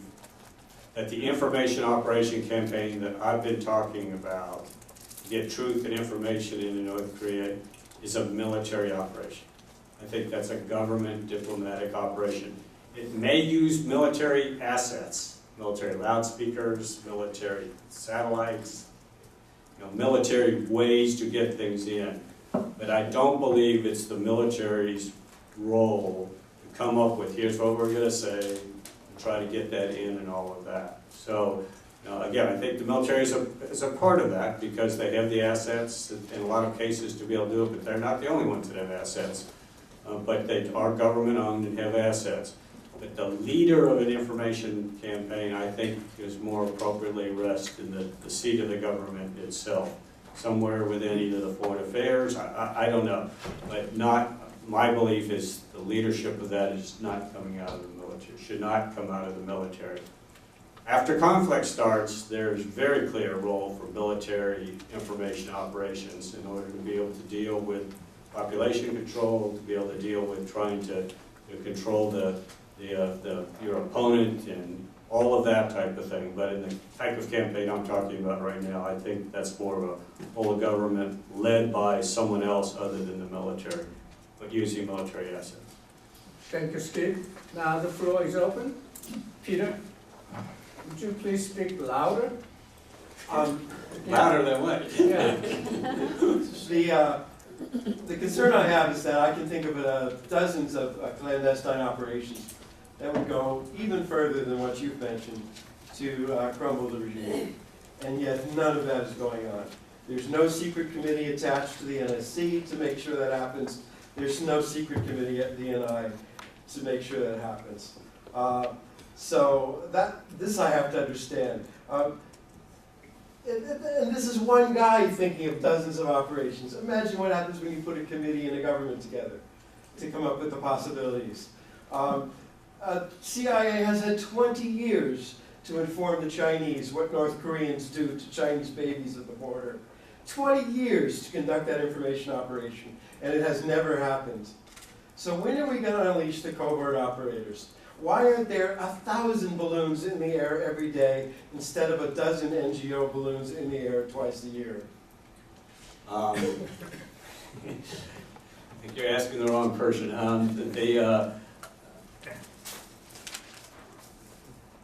that the information operation campaign that I've been talking about to get truth and information into North Korea is a military operation. I think that's a government diplomatic operation. It may use military assets, military loudspeakers, military satellites, military ways to get things in. But I don't believe it's the military's role to come up with, here's what we're going to say, and try to get that in and all of that. So, again, I think the military is a part of that because they have the assets in a lot of cases to be able to do it, but they're not the only ones that have assets. But they are government-owned and have assets. But the leader of an information campaign, I think, is more appropriately rests in the seat of the government itself, somewhere within either the foreign affairs, I don't know. But my belief is the leadership of that is not coming out of the military, should not come out of the military. After conflict starts, there's very clear role for military information operations in order to be able to deal with population control, to be able to deal with trying to control your opponent and all of that type of thing. But in the type of campaign I'm talking about right now, I think that's more of a whole of government led by someone else other than the military, but using military assets. Thank you, Steve. Now the floor is open. Peter, would you please speak louder? Louder than what? Yeah. The concern I have is that I can think of dozens of clandestine operations that would go even further than what you've mentioned to crumble the regime. And yet none of that is going on. There's no secret committee attached to the NSC to make sure that happens. There's no secret committee at the NI to make sure that happens. So this I have to understand. And this is one guy thinking of dozens of operations. Imagine what happens when you put a committee and a government together to come up with the possibilities. CIA has had 20 years to inform the Chinese what North Koreans do to Chinese babies at the border. 20 years to conduct that information operation, and it has never happened. So when are we going to unleash the covert operators? Why aren't there 1,000 balloons in the air every day instead of a dozen NGO balloons in the air twice a year? I think you're asking the wrong person. I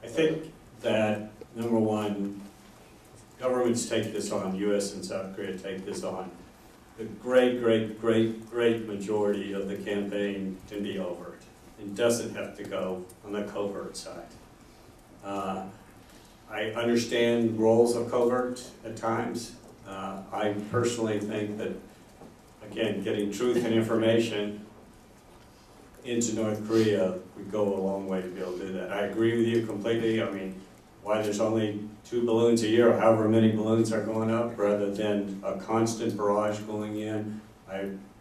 think that, number one, governments take this on, US and South Korea take this on. The great majority of the campaign can be overt. It doesn't have to go on the covert side. I understand roles of covert at times. I personally think that, again, getting truth and information into North Korea would go a long way to be able to do that. I agree with you completely. I mean, why there's only 2 balloons a year, or however many balloons are going up, rather than a constant barrage going in,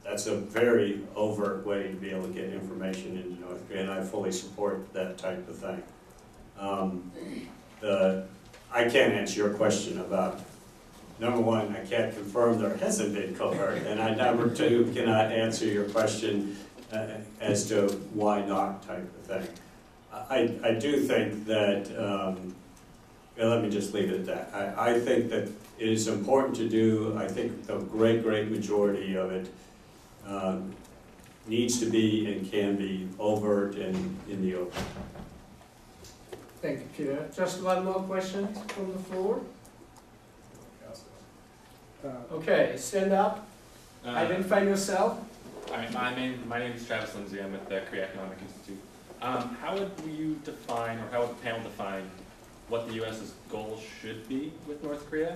that's a very overt way to be able to get information into North Korea, and I fully support that type of thing. I can't answer your question about, number one, I can't confirm there hasn't been covert, and number two, cannot answer your question as to why not type of thing. I do think that, let me just leave it at that. I think that it is important to do. I think the great majority of it needs to be and can be overt and in the open. Thank you, Peter. Just one more question from the floor. Okay, stand up. Identify yourself. My name is Travis Lindsay. I'm at the Corean-American Institute. How would you define, or how would the panel define, what the U.S.'s goal should be with North Korea?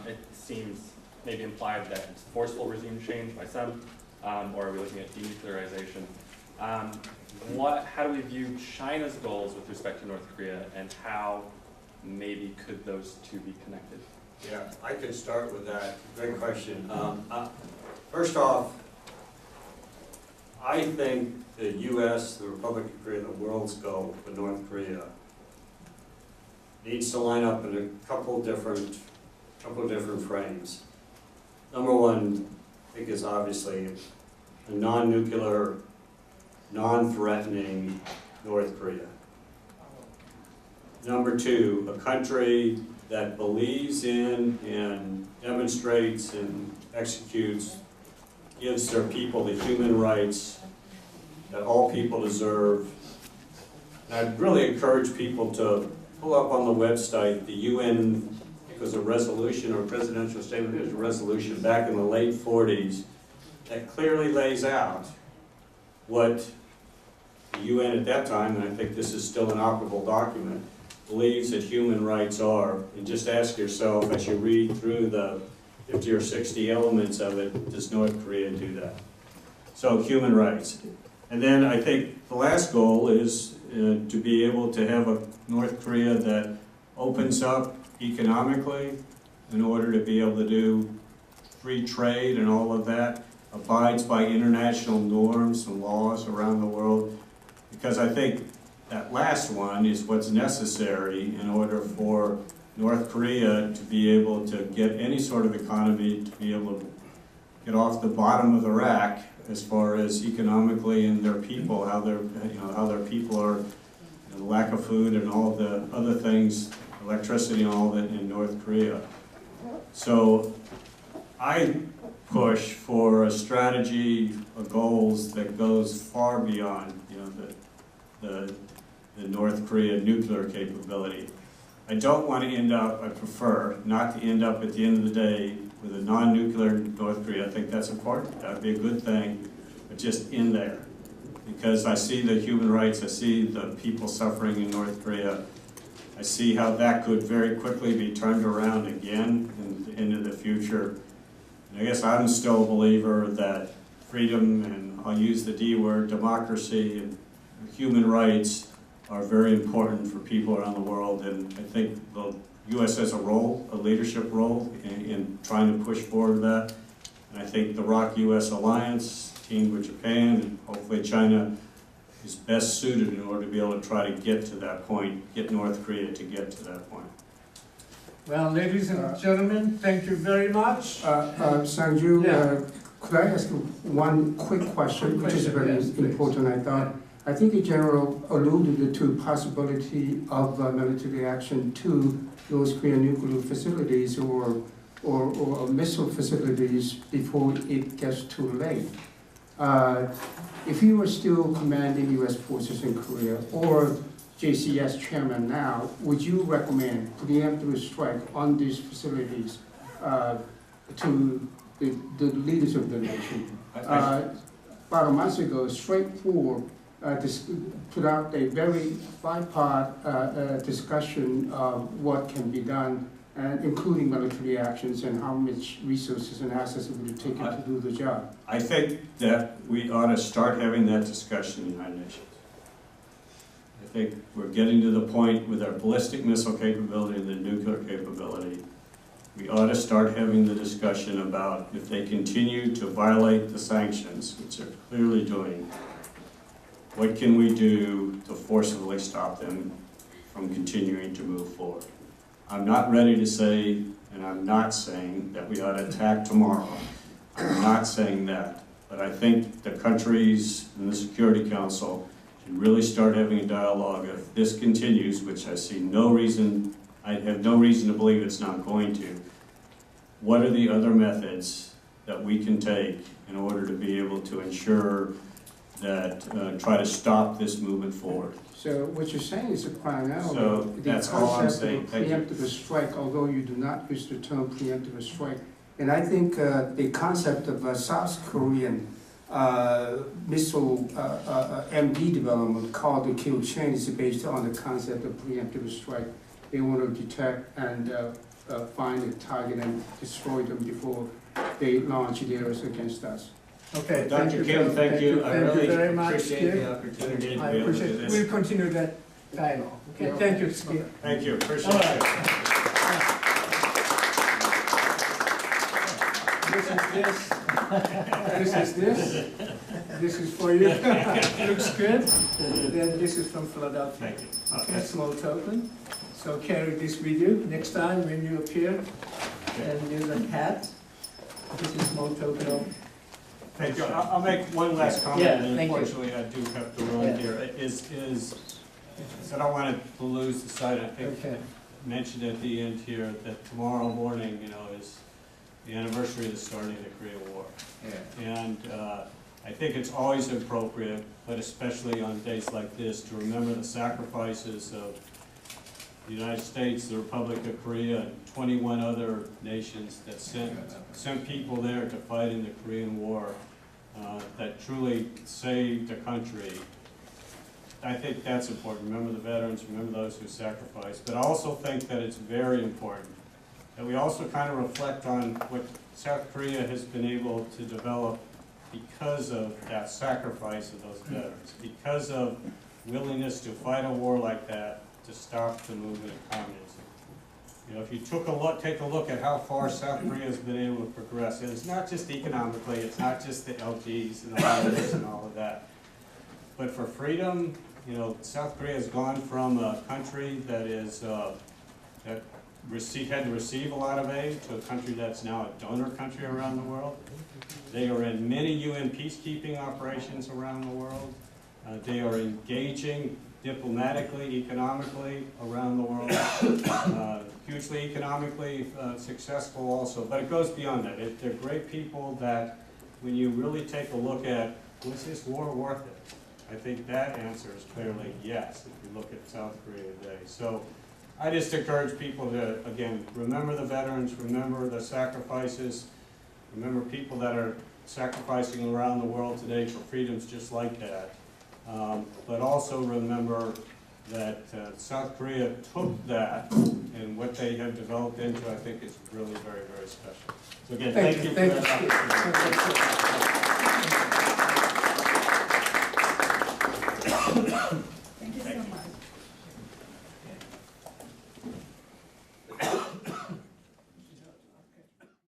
It seems maybe implied that it's forceful regime change by some, or are we looking at denuclearization? How do we view China's goals with respect to North Korea, and how maybe could those two be connected? Yeah, I could start with that. Great question. First off, I think the U.S., the Republic of Korea, the world's goal for North Korea needs to line up in a couple different frames. Number one, I think, is obviously a non-nuclear, non-threatening North Korea. Number two, a country that believes in and demonstrates and executes, gives their people the human rights that all people deserve. And I'd really encourage people to pull up on the website the UN, it was a resolution or a presidential statement, it was a resolution back in the late 40s that clearly lays out what the UN at that time, and I think this is still an operable document, believes that human rights are. And just ask yourself, as you read through the 50 or 60 elements of it, does North Korea do that? So human rights. And then I think the last goal is to be able to have a North Korea that opens up economically in order to be able to do free trade and all of that, abides by international norms and laws around the world. Because I think that last one is what's necessary in order for North Korea to be able to get any sort of economy to be able to get off the bottom of the rack as far as economically and their people, how their people are, the lack of food and all the other things, electricity and all that in North Korea. So I push for a strategy of goals that goes far beyond, the North Korea nuclear capability. I don't want to end up, I prefer not to end up at the end of the day with a non-nuclear North Korea. I think that's important. That would be a good thing, but just in there. Because I see the human rights, I see the people suffering in North Korea. I see how that could very quickly be turned around again into the future. And I guess I'm still a believer that freedom, and I'll use the D word, democracy and human rights are very important for people around the world. And I think the U.S. has a role, a leadership role in trying to push forward that. And I think the ROC-U.S. alliance, teamed with Japan and hopefully China, is best suited in order to be able to try to get to that point, get North Korea to get to that point. Well, ladies and gentlemen, thank you very much. Sanju, Yeah. could I ask one quick question, which is very Yes, please. important, I thought. I think the general alluded to possibility of military action to North Korean nuclear facilities or missile facilities before it gets too late. If you were still commanding U.S. forces in Korea or JCS chairman now, would you recommend preemptive strike on these facilities to the leaders of the nation? About a month ago, Strike 4 put out a very five-part discussion of what can be done, and including military actions and how much resources and assets it would take to do the job. I think that we ought to start having that discussion in the United Nations. I think we're getting to the point with our ballistic missile capability and the nuclear capability. We ought to start having the discussion about if they continue to violate the sanctions, which they're clearly doing, what can we do to forcibly stop them from continuing to move forward? I'm not ready to say, and I'm not saying that we ought to attack tomorrow. I'm not saying that. But I think the countries in the Security Council should really start having a dialogue. If this continues, which I see no reason, I have no reason to believe it's not going to, what are the other methods that we can take in order to be able to ensure that, try to stop this movement forward? So what you're saying is primarily So the that's all I'm concept saying. of Thank you. preemptive strike, although you do not use the term preemptive strike. And I think the concept of South Korean missile MD development called the kill chain is based on the concept of preemptive strike. They want to detect and find a target and destroy them before they launch theirs against us. Okay, Dr. Kim, thank you. I really very much, appreciate Skip. the opportunity to I be able to appreciate do it. this. We'll continue that dialogue. Okay, thank you, Skip. Thank you, appreciate All it. right. This is for you. Looks good. Then this is from Philadelphia. Thank you. Okay, small token. So carry this with you next time when you appear. And use a hat. This is small token of. Thank you. I'll make one last comment, Yeah, and thank you. unfortunately I do have to run Yeah. here. So I don't want to lose the sight. I think Okay. mentioned at the end here that tomorrow morning, is the anniversary of the starting of the Korean War. And I think it's always appropriate, but especially on days like this, to remember the sacrifices of the United States, the Republic of Korea, and 21 other nations that sent people there to fight in the Korean War, that truly saved the country. I think that's important. Remember the veterans, remember those who sacrificed. But I also think that it's very important that we also kind of reflect on what South Korea has been able to develop because of that sacrifice of those veterans, because of willingness to fight a war like that to stop the movement of communism. If you take a look at how far South Korea has been able to progress, and it's not just economically, it's not just the LGs and the miners and all of that, but for freedom, South Korea has gone from a country that is that had to receive a lot of aid to a country that's now a donor country around the world. They are in many UN peacekeeping operations around the world. They are engaging diplomatically, economically around the world. Hugely economically successful also, but it goes beyond that. They're great people that when you really take a look at, was this war worth it? I think that answer is clearly yes, if you look at South Korea today. So I just encourage people to, again, remember the veterans, remember the sacrifices, remember people that are sacrificing around the world today for freedoms just like that. But also remember that South Korea took that and what they have developed into, I think, is really very, very special. So again, thank you for that opportunity.